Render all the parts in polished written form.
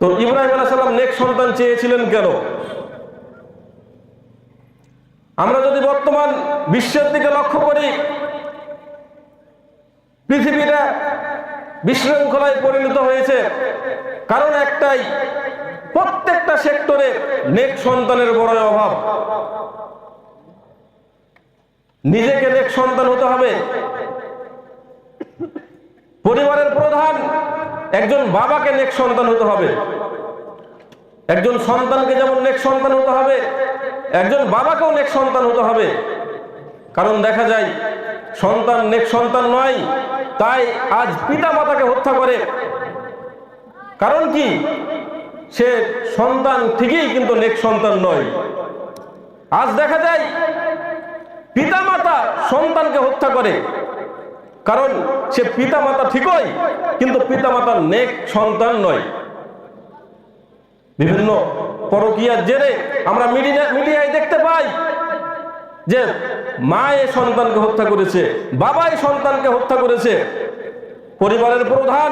তো ইব্রাহিম আলাইহিস সালাম নেক সন্তান চেয়েছিলেন কেন? আমরা যদি বর্তমান বিশ্বের দিকে লক্ষ্য করি, পৃথিবীটা বিশৃঙ্খলায় পরিণত হয়েছে। কারণ একটাই, প্রত্যেকটা সেক্টরে নেক সন্তানের বড় অভাব। নিজেকে নেক সন্তান হতে হবে। পরিবারের প্রধান একজন বাবাকে নেক সন্তান হতে হবে। একজন সন্তানকে যেমন নেক সন্তান হতে হবে, একজন বাবাকেও নেক সন্তান হতে হবে। কারণ দেখা যায় সন্তান নেক সন্তান নয়, তাই আজ পিতা মাতাকে হত্যা করে। কারণ কি? সে সন্তান ঠিকই, কিন্তু নেক সন্তান নয়। আজ দেখা যায় পিতা মাতা সন্তানকে হত্যা করে, কারণ সে পিতা মাতা ঠিকই, কিন্তু পিতা মাতার নেক সন্তান নয়। বিভিন্ন পরকীয়ার জেরে আমরা মিডিয়ায় দেখতে পাই যে মা এ সন্তানকে হত্যা করেছে, বাবা এই সন্তানকে হত্যা করেছে। পরিবারের প্রধান,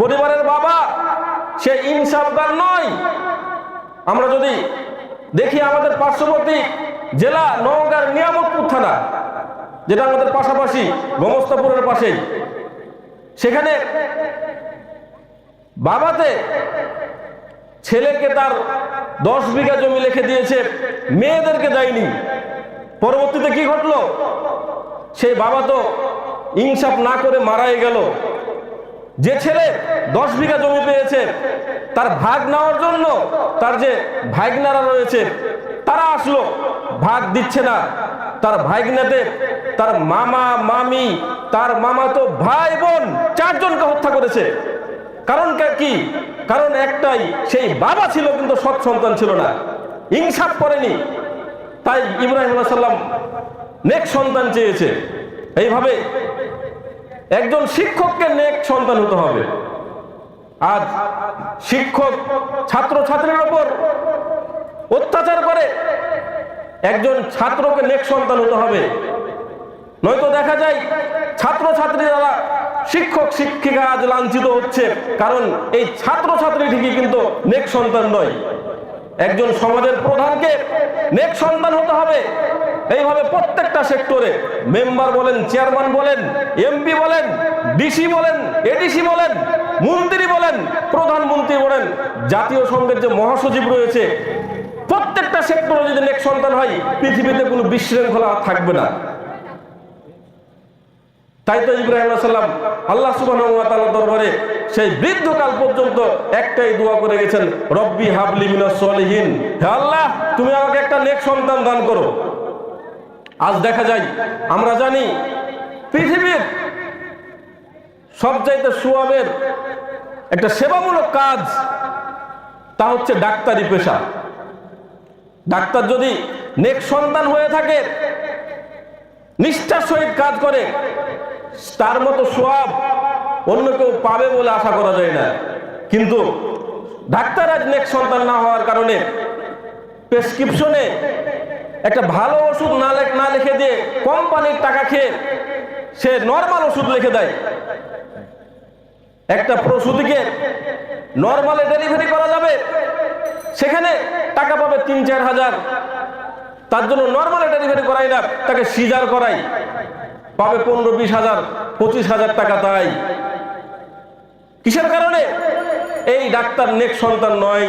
পরিবারের বাবা, সে ইনসাফগার নয়। আমরা যদি দেখি আমাদের পার্শ্ববর্তী জেলা নওগাঁর নিয়ামতপুর থানা, যেটা আমাদের পাশাপাশি গোমস্তাপুরের পাশেই, সেখানে বাবাতে ছেলেকে তার 10 বিঘা জমি লিখে দিয়েছে, মেয়েদেরকে দেয়নি। পরবর্তীতে কি ঘটলো? সেই বাবা তো ইনসাফ না করে মারাই গেল। যে ছেলে 10 বিঘা জমি পেয়েছে, তার ভাগ নেওয়ার জন্য তার যে ভাগনারা রয়েছে তারা আসলো, ভাগ দিচ্ছে না। তার ভাগনাতে তার মামা মামি, তার মামাতো ভাই বোন 4 জনকে হত্যা করেছে। কারণ কি? কারণ একটাই, সেই বাবা ছিল কিন্তু সৎ সন্তান ছিল না, ইনসাফ করেনি। তাই ইব্রাহিম আলাইহিস সালাম নেক সন্তান চেয়েছে। এইভাবে একজন শিক্ষককে নেক সন্তান হতে হবে। আজ শিক্ষক ছাত্র ছাত্রীর উপর অত্যাচার করে, একজন ছাত্রকে নেক সন্তান হতে হবে। নয়তো দেখা যায় ছাত্র ছাত্রীরা, শিক্ষক শিক্ষিকা আজ লাঞ্ছিত হচ্ছে, কারণ এই ছাত্র ছাত্রী ঠিকই কিন্তু নেক সন্তান নয়। একজন সমাজের প্রধানকে নেক সন্তান হতে হবে। এইভাবে প্রত্যেকটা সেক্টরে মেম্বার বলেন, চেয়ারম্যান বলেন, এমপি বলেন, ডিসি বলেন, এডিসি বলেন, মন্ত্রী বলেন, প্রধানমন্ত্রী বলেন, জাতীয় সংঘের যে মহাসচিব রয়েছে, প্রত্যেকটা সেক্টরে যদি নেক সন্তান হয়, পৃথিবীতে কোনো বিশৃঙ্খলা থাকবে না। তাই তো ইব্রাহিম আলাইহিস সালাম আল্লাহ সুবহানাহু ওয়া তাআলার দরবারে সেই বৃদ্ধকাল পর্যন্ত একটাই দোয়া করে গেছেন, রব্বি হাবলি মিনাস সলিহিন, হে আল্লাহ তুমি আমাকে একটা নেক সন্তান দান করো। আজ দেখা যায়, আমরা জানি পৃথিবীর সবচাইতে সুয়াবের একটা সেবামূলক কাজ, তা হচ্ছে ডাক্তারি পেশা। ডাক্তার যদি নেক সন্তান হয়ে থাকে, নিষ্ঠার সহিত কাজ করে, তার মতো সোয়াব অন্য কেউ পাবে বলে আশা করা যায় না। কিন্তু ডাক্তার আজ নেক সন্তান না হওয়ার কারণে প্রেসক্রিপশনে একটা ভালো ওষুধ না লিখে দিয়ে কোম্পানির টাকা খেয়ে সে নরমাল ওষুধ লিখে দেয়। একটা প্রসূতিকে নরমালে ডেলিভারি করা যাবে, সেখানে টাকা পাবে 3-4 হাজার। তার জন্য নরমালে ডেলিভারি করাই না, তাকে সিজার করাই, পাবে 15-20 হাজার, 25 হাজার টাকা। তাই কিসের কারণে? এই ডাক্তার নেক সন্তান নয়।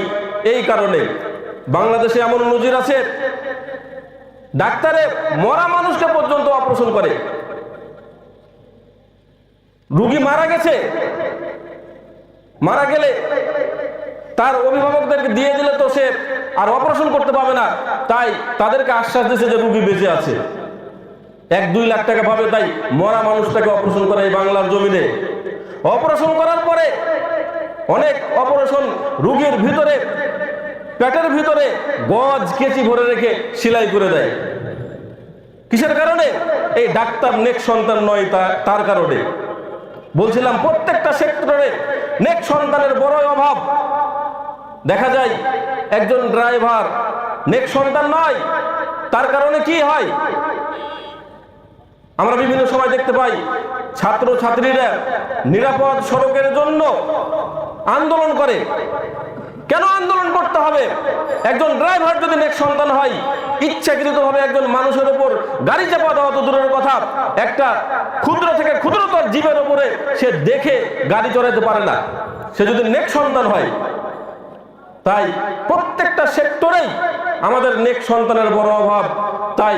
এই কারণে বাংলাদেশে এমন নজির আছে, ডাক্তারে মরা মানুষকে পর্যন্ত অপারেশন করে। রোগী মারা গেছে, মারা গেলে তার অভিভাবকদেরকে দিয়ে দিলে তো সে আর অপারেশন করতে পাবে না, তাই তাদেরকে আশ্বাস দিয়েছে যে রোগী বেঁচে আছে, 1-2 লাখ টাকা পাবে। তাই মরা মানুষটাকে অপারেশন করে এই বাংলার জমিনে। অপারেশন করার পরে অনেক অপারেশন রোগীর ভিতরে, পেটের ভিতরে গজ কেচি ভরে রেখে সেলাই করে দেয়। কিসের কারণে? এই ডাক্তার নেক সন্তান নয়, তার কারণে। বলছিলাম প্রত্যেকটা সেক্টরে নেক সন্তানের বড় অভাব। দেখা যায় একজন ড্রাইভার নেক সন্তান নয়, তার কারণে কি হয়? আমরা বিভিন্ন সময় দেখতে পাই ছাত্র ছাত্রীরা নিরাপদ সড়কের জন্য আন্দোলন করে। কেন আন্দোলন করতে হবে? একজন ড্রাইভার যদি নেক সন্তান হয়, ইচ্ছাকৃতভাবে একজন মানুষের উপর গাড়ি চাপা দেওয়া তো দূরের কথা, একটা ক্ষুদ্র থেকে ক্ষুদ্রতর জীবের উপরে সে দেখে গাড়ি চড়াইতে পারে না, সে যদি নেক সন্তান হয়। তাই প্রত্যেকটা সেক্টরেই আমাদের নেক সন্তানের বড় অভাব। তাই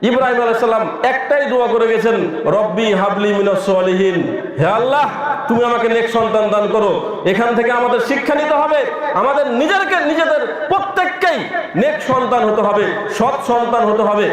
ইব্রাহিম আলাইহিস সালাম একটাই দোয়া করে গেছেন, রব্বি হাবলি মিনাস সলিহিন, হে আল্লাহ তুমি আমাকে নেক সন্তান দান করো। এখান থেকে আমাদের শিক্ষা নিতে হবে, আমাদের নিজেদের প্রত্যেককেই নেক সন্তান হতে হবে, সৎ সন্তান হতে হবে।